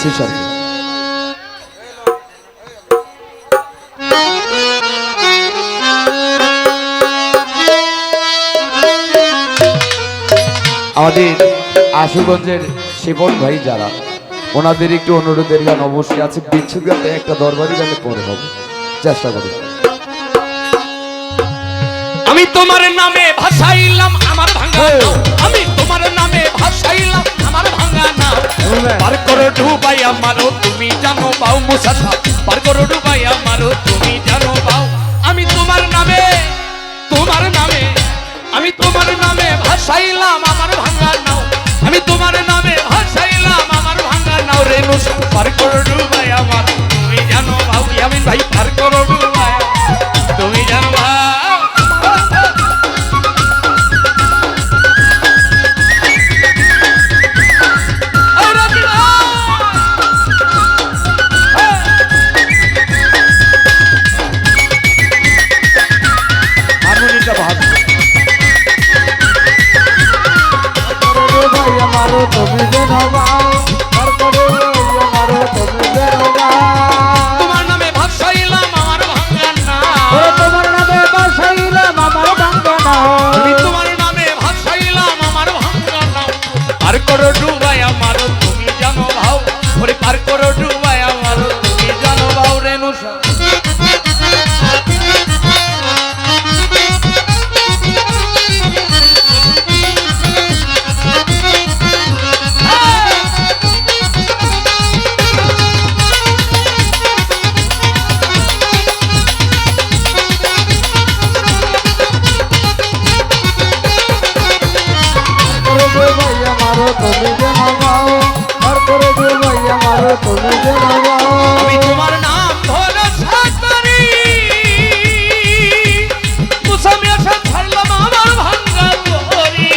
বলছিস আর কি। আমাদের আশুগঞ্জের শিবন ভাই যারা, ওনাদের একটু অনুরোধের গান অবশ্যই আছে। বিচ্ছুর গানটা একটা দরবারি গানে পরে হবে, চেষ্টা করি। আমি তোমার নামে ভাসাইলাম আমার ভাঙা নাও, আমি তোমার নামে ভাসাইলাম আমার ভাঙা নাও। পার করো ডুবাই আমারও তুমি জানো পাও মুসাফা, পার করো ডুবাই আমারও তুমি জানো পাও। আমি তোমার নামে আমি তোমার নামে ভাসাইলাম আমার ভাঙা নাও, আমি তোমার নামে ভাসাইলাম আমার ভাঙা নাও। রেনু পার করো ডুবাই আমার তুমি জানো পাও। ইয়ামিন ভাই পার করো ডুবাই তুমি জানো পাও। তুমি যে নবাও আর করে আমারও তুমি যে নবাও। তোমার নামে ভাসাইলাম আমার ভাঙা নাও, তোমার নামে ভাসাইলাম আমার ভাঙা নাও, আমি তোমার নামে ভাসাইলাম আমার ভাঙা নাও। পার করো ডুবাই আমারও তুমি জানো ভাও, ওরে পার করো ডুবাই আমারও তুমি জানো ভাও। রেনু তুমি যে নবাও আর করে ডুবাই আমারও তুমি যে নবাও। আমি তোমার নাম ভরসা করি, মুসামি আশা ছাড়লাম আমার ভাঙা তরি।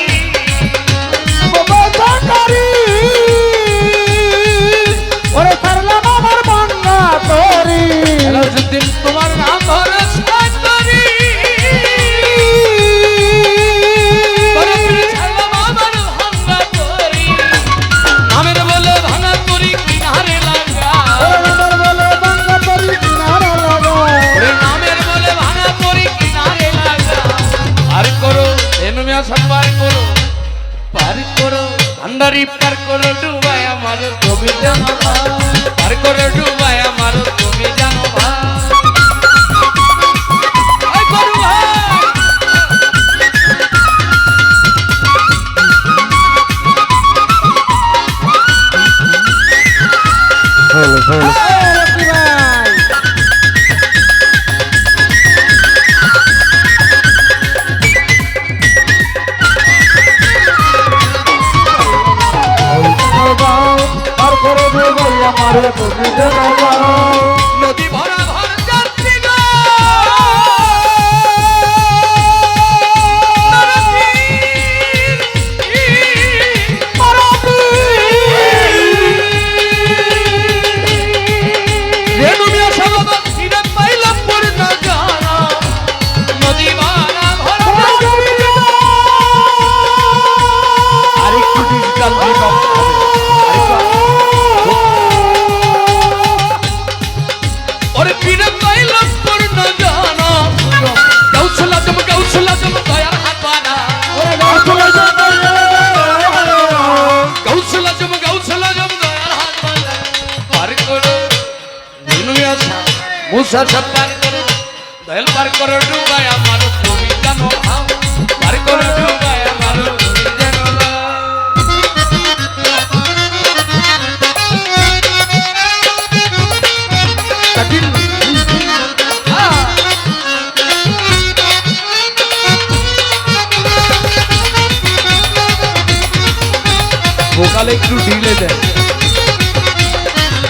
ওরে ছাড়লাম আমার ভাঙা তরি। এলাউদ্দিন তোমার নাম ভরসা করি, ছাড়লাম আমার ভাঙা তরি। নামের বলে ভাঙা তরি কিনারে লাগা, নামের বলে ভাঙা তরি কিনারে লাগা, নামের বলে ভাঙা তরি কিনারে লাগা। পার করো রেনু মিয়া সব পার করো, পার করো ভান্ডারি পার করো ডুবাই আমার তুমি জানো ভাই, পার করো ডুবাই আমার তুমি জানো ভাই। এই করু ভাই নদী ভরা ভর যাত্রী গো, রেনু মিয়া সবাব ফিরে পাইলাম পরে না জানা। নদী ভরা ভর যাত্রী গো, আরেকটু ডিজিটাল দিন ওরে ফিরে পাইলাম পরে না জানা। গাউছলা জম দয়ার হাত বানা, গাউছলা জম দয়ার হাত বানা। পার করো রেনু মিয়া মুসা সব পার করো, দয়াল পার করো ডুবাই আমার তুমি জানো ভাও, পার করো ডুবাই আমার তুমি জানো ভাও। ভোকালে একটু ঢিলে দেয়।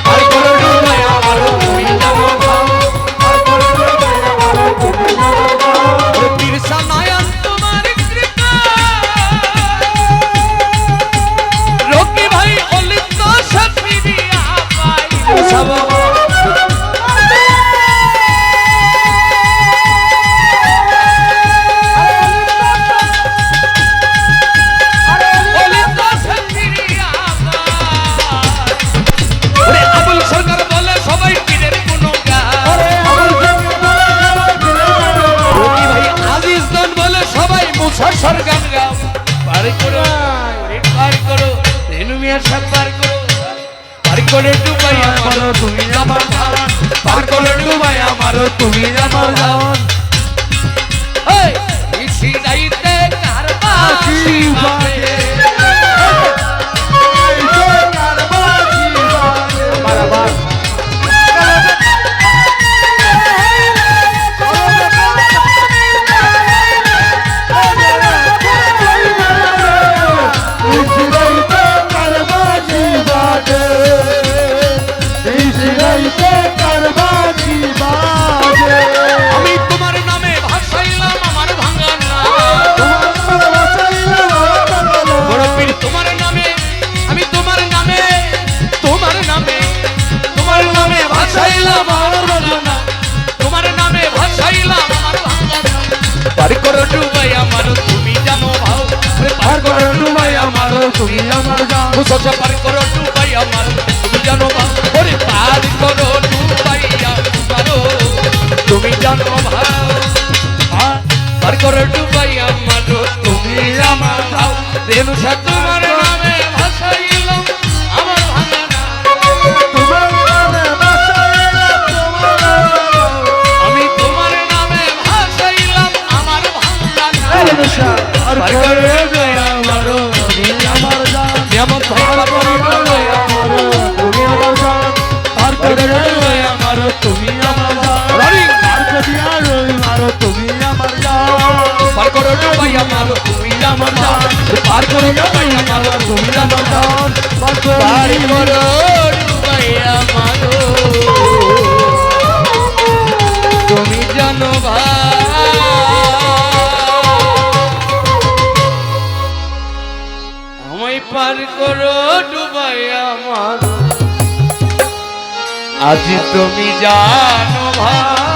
পার করো ডুবাই আমার তুমি জানো ভাও, পার করো ডুবাই আমার তুমি জানো ভাও। ওরে তিরসা নয়ন তোমার কৃপা, রকি ভাই অলিত সাথী দিয়া পাই সব। অলিত সাথী দিয়া পাই করে ডুবাই আমার তুমি আমার জান পার করে ডুবাই আমার তুমি আমার জান এই ইসি রাইতে কারবাসি বাজে আমার আবার আমি তোমার নামে ভাসাইলাম আমার ভাঙা না বড় পীর তোমার নামে আমি তোমার নামে ভাসাইলাম আমার ভাঙা না তোমার নামে ভাসাইলাম আমার ভাঙা না পার করো ডুবাই আমার তুমি জানো ভাও পার করো ডুবাই আমার তুমি আমার জানো মুসা পার করো ডুবাই আমার তুমি জানো ভাও ওরে পার করো ডুবাই আমার তুমি জানো ভাও পার করো ডুবাই আমার তুমি আমার ভাও রেণু সা তোমার নামে ভাসাইলাম আমার ভাঙা না আমি তোমার নামে ভাসাইলাম আমার ভাঙা না পার করো ডুবাই আমার তুমি আমার জান যেমন ভাঙা করো ডুবাই আমার তুমি আমার জান পার করো ডুবাই আমার তুমি আমার জান পার করো ডুবাই আমার তুমি আমার জান পার করো ডুবাই আমার তুমি আমার জান পার করো ডুবাই আমার তুমি জানো ভাই আমায় পার করো ডুবাই আমার আজ তুমি জানো ভাই